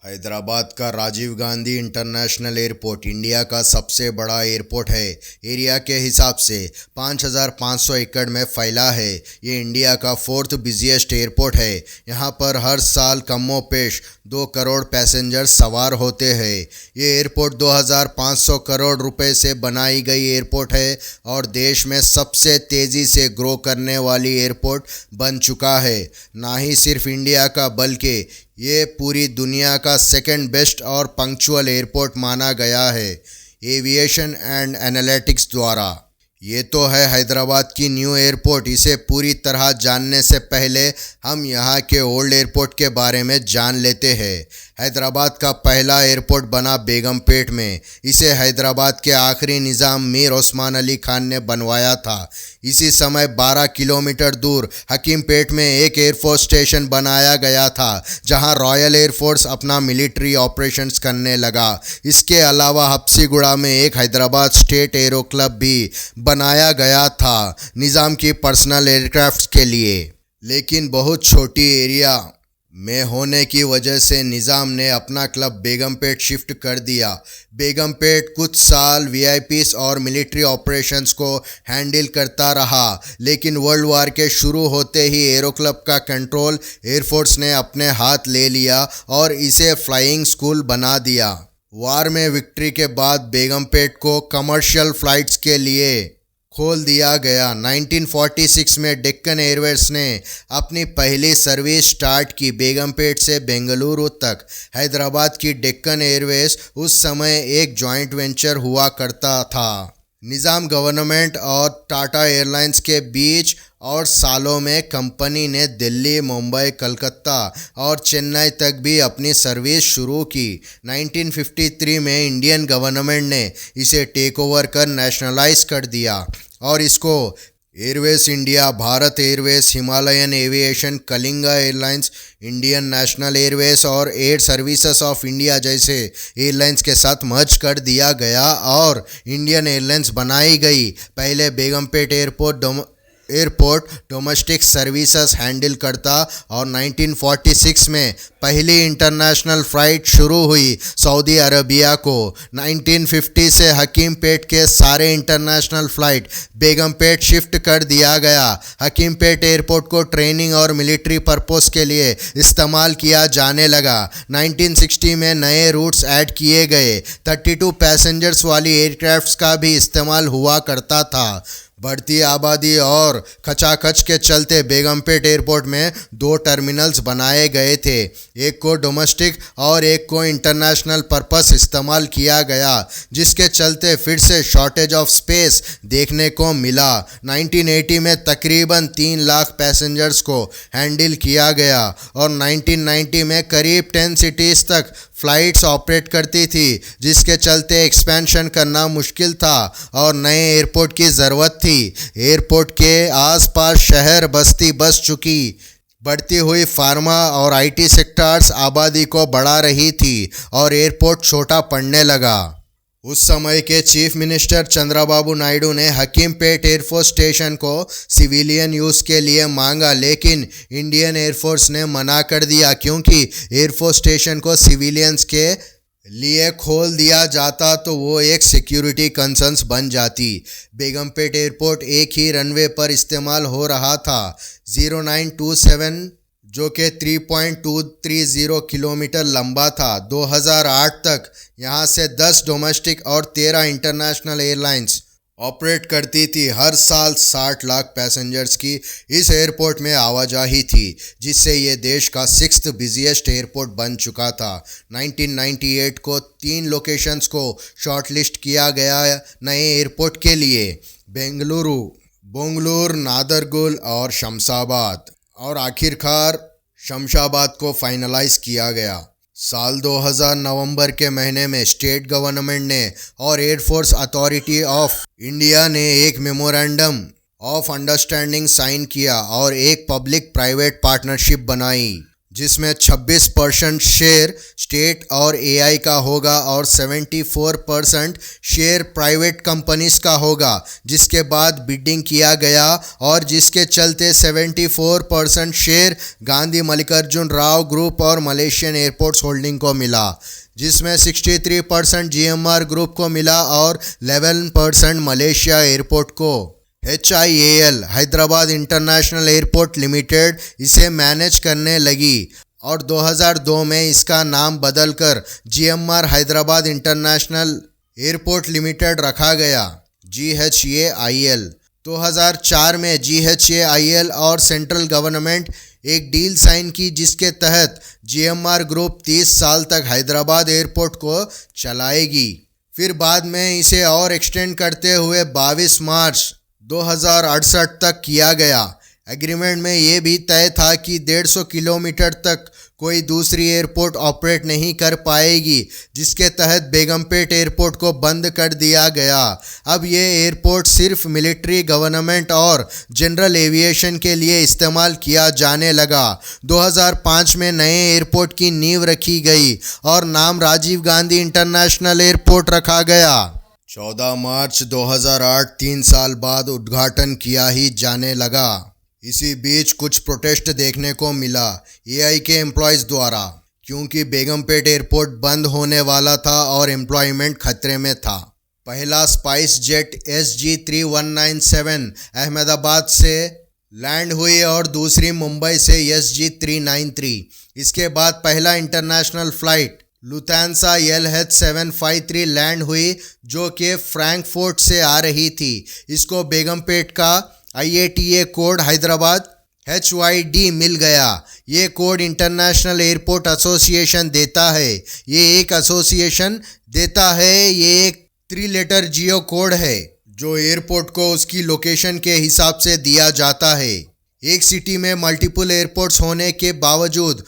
हैदराबाद का Rajiv Gandhi international airport India का सबसे बड़ा एयरपोर्ट है। एरिया के हिसाब से 5,500 एकड़ में फैला है। ये इंडिया का फोर्थ बिजिएस्ट एयरपोर्ट है। यहाँ पर हर साल कमोपेश 2 करोड़ पैसेंजर सवार होते हैं। ये एयरपोर्ट 2,500 करोड़ रुपए से बनाई गई एयरपोर्ट है और देश में सबसे तेज़ी से ग्रो करने वाली एयरपोर्ट बन चुका है। ना ही सिर्फ इंडिया का बल्कि ये पूरी दुनिया का सेकंड बेस्ट और पंक्चुअल एयरपोर्ट माना गया है एविएशन एंड एनालिटिक्स द्वारा। ये तो है हैदराबाद की न्यू एयरपोर्ट। इसे पूरी तरह जानने से पहले हम यहाँ के ओल्ड एयरपोर्ट के बारे में जान लेते हैं। हैदराबाद का पहला एयरपोर्ट बना बेगमपेट में। इसे हैदराबाद के आखिरी निज़ाम मीर उस्मान अली खान ने बनवाया था। इसी समय 12 किलोमीटर दूर हकीमपेट में एक एयरफोर्स स्टेशन बनाया गया था, जहां रॉयल एयरफोर्स अपना मिलिट्री ऑपरेशंस करने लगा। इसके अलावा हफ्सीगुड़ा में एक हैदराबाद स्टेट एरो क्लब भी बनाया गया था निज़ाम की पर्सनल एयरक्राफ्ट्स के लिए। लेकिन बहुत छोटी एरिया में होने की वजह से निज़ाम ने अपना क्लब बेगमपेट शिफ्ट कर दिया। बेगमपेट कुछ साल वीआईपीस और मिलिट्री ऑपरेशंस को हैंडल करता रहा, लेकिन वर्ल्ड वार के शुरू होते ही एरो क्लब का कंट्रोल एयरफोर्स ने अपने हाथ ले लिया और इसे फ्लाइंग स्कूल बना दिया। वार में विक्ट्री के बाद बेगमपेट को कमर्शियल फ़्लाइट्स के लिए खोल दिया गया। 1946 में डेक्कन एयरवेज ने अपनी पहली सर्विस स्टार्ट की बेगमपेट से बेंगलुरु तक। हैदराबाद की डेक्कन एयरवेज उस समय एक जॉइंट वेंचर हुआ करता था निज़ाम गवर्नमेंट और टाटा एयरलाइंस के बीच, और सालों में कंपनी ने दिल्ली, मुंबई, कलकत्ता और चेन्नई तक भी अपनी सर्विस शुरू की। 1953 में इंडियन गवर्नमेंट ने इसे टेक ओवर कर नेशनलाइज कर दिया और इसको Airways India, Bharat Airways, Himalayan aviation, Kalinga airlines, Indian national Airways और एयर सर्विसेज ऑफ इंडिया जैसे एयरलाइंस के साथ मर्ज कर दिया गया और इंडियन एयरलाइंस बनाई गई। पहले Begumpet airport domestic services handle करता और 1946 में पहली इंटरनेशनल फ़्लाइट शुरू हुई सऊदी अरबिया को। 1950 से हकीमपेट के सारे इंटरनेशनल फ़्लाइट बेगमपेट शिफ्ट कर दिया गया। हकीमपेट एयरपोर्ट को ट्रेनिंग और मिलिट्री पर्पस के लिए इस्तेमाल किया जाने लगा। 1960 में नए रूट्स ऐड किए गए। 32 पैसेंजर्स वाली एयरक्राफ्ट्स का भी इस्तेमाल हुआ करता था। बढ़ती आबादी और खचाखच के चलते बेगमपेट एयरपोर्ट में 2 टर्मिनल्स बनाए गए थे। एक को डोमेस्टिक और एक को इंटरनेशनल पर्पस इस्तेमाल किया गया, जिसके चलते फिर से शॉर्टेज ऑफ स्पेस देखने को मिला। 1980 में तकरीबन 3 लाख पैसेंजर्स को हैंडल किया गया और 1990 में करीब 10 सिटीज़ तक फ़्लाइट्स ऑपरेट करती थी, जिसके चलते एक्सपेंशन करना मुश्किल था और नए एयरपोर्ट की ज़रूरत थी। एयरपोर्ट के आसपास शहर बस्ती बस चुकी। बढ़ती हुई फार्मा और आईटी सेक्टर्स आबादी को बढ़ा रही थी और एयरपोर्ट छोटा पड़ने लगा। उस समय के चीफ मिनिस्टर चंद्रबाबू नायडू ने हकीमपेट एयरफोर्स स्टेशन को सिविलियन यूज़ के लिए मांगा, लेकिन इंडियन एयरफोर्स ने मना कर दिया, क्योंकि एयरफोर्स स्टेशन को सिविलियंस के लिए खोल दिया जाता तो वो एक सिक्योरिटी कंसर्न्स बन जाती। बेगमपेट एयरपोर्ट एक ही रनवे पर इस्तेमाल हो रहा था, 0927, जो कि 3.230 किलोमीटर लंबा था। 2008 तक यहाँ से 10 डोमेस्टिक और 13 इंटरनेशनल एयरलाइंस ऑपरेट करती थी। हर साल 60 लाख पैसेंजर्स की इस एयरपोर्ट में आवाजाही थी, जिससे ये देश का 6th बिजिएस्ट एयरपोर्ट बन चुका था। 1998 को 3 लोकेशंस को शॉर्टलिस्ट किया गया नए एयरपोर्ट के लिए: बेंगलुरु, बेंगलुरु, नादरगुल और शमशाबाद, और आखिरकार शमशाबाद को फाइनलाइज किया गया। साल 2000 नवंबर के महीने में स्टेट गवर्नमेंट ने और एयरफोर्स अथॉरिटी ऑफ इंडिया ने एक मेमोरेंडम ऑफ अंडरस्टैंडिंग साइन किया और एक पब्लिक प्राइवेट पार्टनरशिप बनाई, जिसमें 26% शेयर स्टेट और एआई का होगा और 74% शेयर प्राइवेट कंपनीज का होगा, जिसके बाद बिडिंग किया गया और जिसके चलते 74% शेयर गांधी मल्लिकार्जुन राव ग्रुप और मलेशियन एयरपोर्ट्स होल्डिंग को मिला, जिसमें 63% जीएमआर ग्रुप को मिला और 11% मलेशिया एयरपोर्ट को। HIAL Hyderabad international airport limited इसे मैनेज करने लगी और 2002 में इसका नाम बदलकर GMR Hyderabad international airport limited रखा गया, GHAIL। 2004 में GHAIL और सेंट्रल गवर्नमेंट एक डील साइन की, जिसके तहत GMR ग्रुप 30 साल तक हैदराबाद एयरपोर्ट को चलाएगी। फिर बाद में इसे और एक्सटेंड करते हुए 22 मार्च 2068 तक किया गया। एग्रीमेंट में ये भी तय था कि 150 किलोमीटर तक कोई दूसरी एयरपोर्ट ऑपरेट नहीं कर पाएगी, जिसके तहत बेगमपेट एयरपोर्ट को बंद कर दिया गया। अब ये एयरपोर्ट सिर्फ मिलिट्री, गवर्नमेंट और जनरल एविएशन के लिए इस्तेमाल किया जाने लगा। 2005 में नए एयरपोर्ट की नींव रखी गई और नाम राजीव गांधी इंटरनेशनल एयरपोर्ट रखा गया। 14 मार्च 2008 3 साल बाद उद्घाटन किया ही जाने लगा। इसी बीच कुछ प्रोटेस्ट देखने को मिला एआई के एम्प्लॉयज़ द्वारा, क्योंकि बेगमपेट एयरपोर्ट बंद होने वाला था और एम्प्लॉयमेंट खतरे में था। पहला स्पाइस जेट SG-3197 अहमदाबाद से लैंड हुई और दूसरी मुंबई से SG-393। इसके बाद पहला international flight Lufthansa LH-753 land हुई, जो कि फ्रैंकफर्ट से आ रही थी। इसको बेगमपेट का IATA कोड हैदराबाद HYD मिल गया। ये कोड इंटरनेशनल एयरपोर्ट एसोसिएशन देता है। ये एक 3 लेटर जियो कोड है, जो एयरपोर्ट को उसकी लोकेशन के हिसाब से दिया जाता है। एक सिटी में मल्टीपल एयरपोर्ट्स होने के बावजूद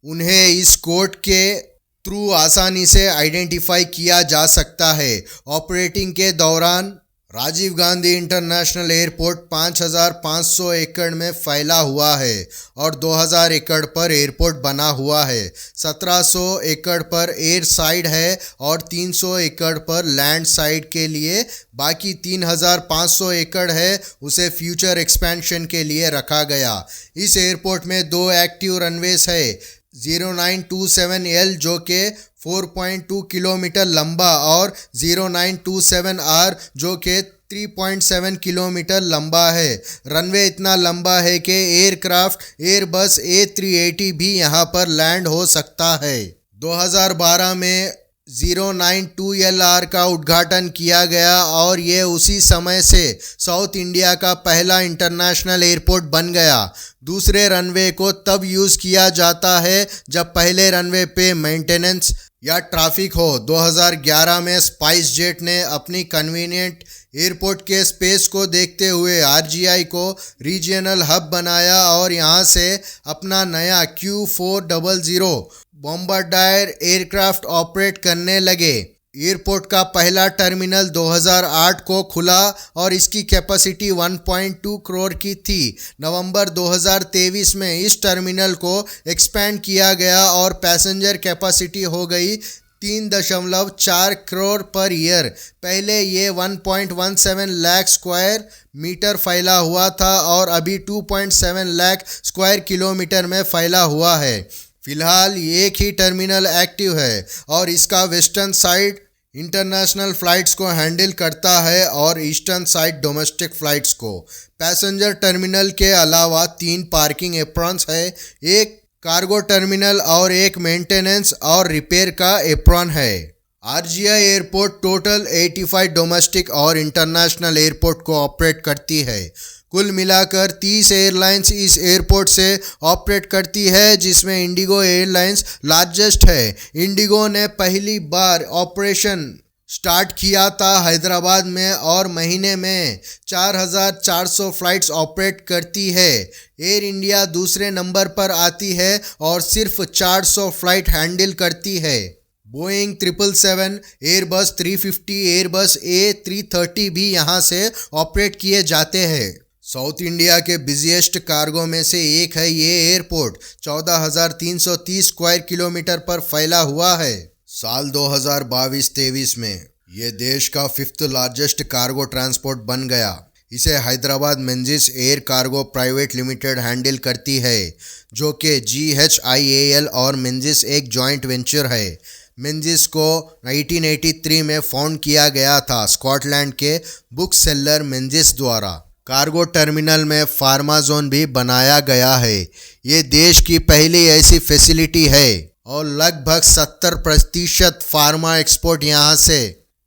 उन्हें इस कोड के थ्रू आसानी से आइडेंटिफाई किया जा सकता है। ऑपरेटिंग के दौरान राजीव गांधी इंटरनेशनल एयरपोर्ट 5,500 एकड़ में फैला हुआ है और 2,000 एकड़ पर एयरपोर्ट बना हुआ है। 1,700 एकड़ पर एयर साइड है और 300 एकड़ पर लैंड साइड के लिए बाकी 3,500 एकड़ है उसे फ्यूचर एक्सपेंशन के लिए रखा गया। इस एयरपोर्ट में 2 एक्टिव रनवेज है, 0927L जो कि 4.2 किलोमीटर लंबा और 0927R जो कि 3.7 किलोमीटर लंबा है। रनवे इतना लंबा है कि एयरक्राफ्ट एयरबस A380 भी यहाँ पर लैंड हो सकता है। 2012 में 092LR का उद्घाटन किया गया और ये उसी समय से साउथ इंडिया का पहला इंटरनेशनल एयरपोर्ट बन गया। दूसरे रनवे को तब यूज़ किया जाता है जब पहले रनवे पे मेंटेनेंस या ट्रैफिक हो। 2011 में स्पाइस जेट ने अपनी कन्वीनियंट एयरपोर्ट के स्पेस को देखते हुए RGI को रीजनल हब बनाया और यहाँ से अपना नया Q400 बॉम्बार्डायर एयरक्राफ्ट ऑपरेट करने लगे। एयरपोर्ट का पहला टर्मिनल 2008 को खुला और इसकी कैपेसिटी 1.2 करोड़ की थी। नवंबर 2023 में इस टर्मिनल को एक्सपेंड किया गया और पैसेंजर कैपेसिटी हो गई 3.4 करोड़ पर ईयर। पहले ये 1.17 लाख स्क्वायर मीटर फैला हुआ था और अभी 2.7 लाख स्क्वायर किलोमीटर में फैला हुआ है। फिलहाल एक ही टर्मिनल एक्टिव है और इसका वेस्टर्न साइड इंटरनेशनल फ़्लाइट्स को हैंडल करता है और ईस्टर्न साइड डोमेस्टिक फ़्लाइट्स को। पैसेंजर टर्मिनल के अलावा 3 पार्किंग एप्रॉन्स है, एक कार्गो टर्मिनल और एक मेंटेनेंस और रिपेयर का एप्रॉन है। RGI एयरपोर्ट टोटल 85 डोमेस्टिक और इंटरनेशनल एयरपोर्ट को ऑपरेट करती है। कुल मिलाकर 30 एयरलाइंस इस एयरपोर्ट से ऑपरेट करती है, जिसमें इंडिगो एयरलाइंस लार्जेस्ट है। इंडिगो ने पहली बार ऑपरेशन स्टार्ट किया था हैदराबाद में और महीने में 4,400 फ्लाइट्स ऑपरेट करती है। एयर इंडिया दूसरे नंबर पर आती है और सिर्फ 400 फ्लाइट हैंडल करती है। बोइंग 777, एयरबस 350, एयरबस A330 भी यहाँ से ऑपरेट किए जाते हैं। साउथ इंडिया के बिजिएस्ट कार्गो में से एक है ये एयरपोर्ट। 14,330 स्क्वायर किलोमीटर पर फैला हुआ है। साल 2022-23 में ये देश का 5th लार्जेस्ट कार्गो ट्रांसपोर्ट बन गया। इसे Hyderabad Menzies air cargo private limited handle करती है, जो कि GHIAL और मेंजिस एक जॉइंट वेंचर है। मेंजिस को 1983 में फाउंड किया गया था स्कॉटलैंड के बुक सेलर मेंजिस द्वारा। कार्गो टर्मिनल में फार्मा जोन भी बनाया गया है। ये देश की पहली ऐसी फैसिलिटी है और लगभग 70% फार्मा एक्सपोर्ट यहाँ से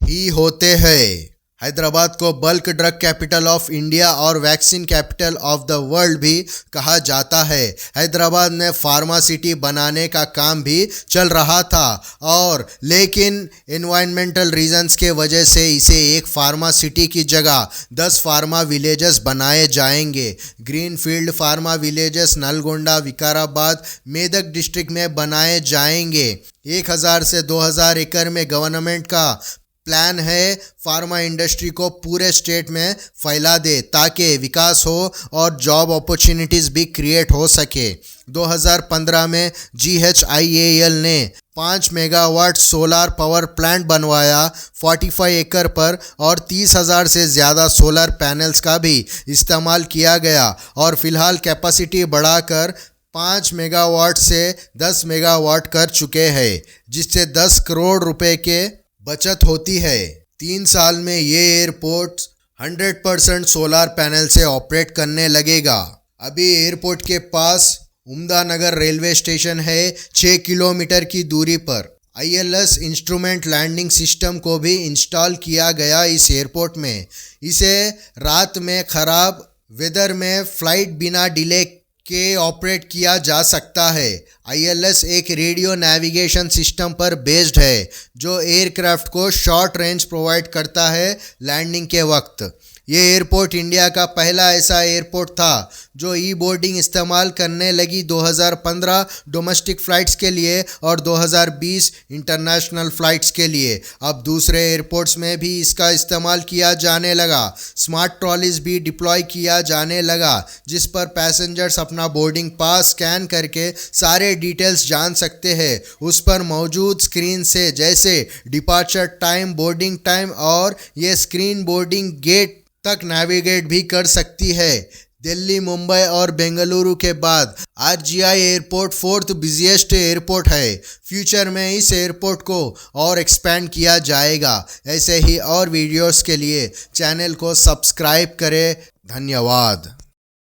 ही होते हैं। हैदराबाद को bulk drug capital of India और vaccine capital of the world भी कहा जाता है। हैदराबाद में फार्मा सिटी बनाने का काम भी चल रहा था और लेकिन एनवायरमेंटल रीजंस के वजह से इसे एक फार्मा सिटी की जगह 10 फार्मा विलेजेस बनाए जाएंगे। Green field pharma villages Nalgonda, Vikarabad, Medak district में बनाए जाएंगे। 1000 से 2000 एकड़ में गवर्नमेंट का प्लान है फार्मा इंडस्ट्री को पूरे स्टेट में फैला दे ताकि विकास हो और जॉब अपॉर्चुनिटीज़ भी क्रिएट हो सके। 2015 में GHIAL ने 5 मेगावाट सोलर पावर प्लांट बनवाया 45 एकड़ पर और 30,000 से ज़्यादा सोलर पैनल्स का भी इस्तेमाल किया गया और फिलहाल कैपेसिटी बढ़ाकर 5 मेगावाट से 10 मेगावाट कर चुके हैं, जिससे 10 करोड़ रुपए के बचत होती है। 3 साल में ये एयरपोर्ट 100% सोलर पैनल से ऑपरेट करने लगेगा। अभी एयरपोर्ट के पास उम्दानगर रेलवे स्टेशन है 6 किलोमीटर की दूरी पर। ILS इंस्ट्रूमेंट लैंडिंग सिस्टम को भी इंस्टॉल किया गया इस एयरपोर्ट में। इसे रात में ख़राब वेदर में फ़्लाइट बिना डिले के ऑपरेट किया जा सकता है। ILS एक रेडियो नेविगेशन सिस्टम पर बेस्ड है जो एयरक्राफ्ट को शॉर्ट रेंज प्रोवाइड करता है लैंडिंग के वक्त। ये एयरपोर्ट इंडिया का पहला ऐसा एयरपोर्ट था जो बोर्डिंग इस्तेमाल करने लगी 2015 डोमेस्टिक फ़्लाइट्स के लिए और 2020 इंटरनेशनल फ़्लाइट्स के लिए। अब दूसरे एयरपोर्ट्स में भी इसका इस्तेमाल किया जाने लगा। स्मार्ट ट्रॉलीज भी डिप्लॉय किया जाने लगा जिस पर पैसेंजर्स अपना बोर्डिंग पास स्कैन करके सारे डिटेल्स जान सकते हैं। उस पर मौजूद स्क्रीन से जैसे डिपार्चर टाइम, बोर्डिंग टाइम और ये स्क्रीन बोर्डिंग गेट तक नेविगेट भी कर सकती है। दिल्ली, मुंबई और बेंगलुरु के बाद RGI airport 4th busiest airport है। फ्यूचर में इस एयरपोर्ट को और एक्सपेंड किया जाएगा। ऐसे ही और वीडियोस के लिए चैनल को सब्सक्राइब करें। धन्यवाद।